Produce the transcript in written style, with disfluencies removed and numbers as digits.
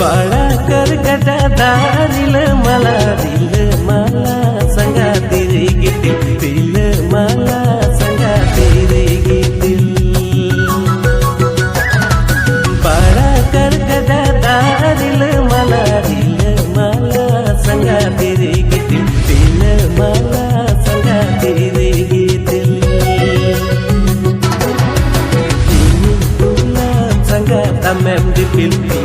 बाळा कर गटा दारिल मला दिल मला संगा तेरे घेतील दिल मला संगा तेरे घेतील बाळा कर गटा दारिल मला दिल मला संगा तेरे घेतील दिल मला संगा तेरे घेतील तुला संगा तमेम दिल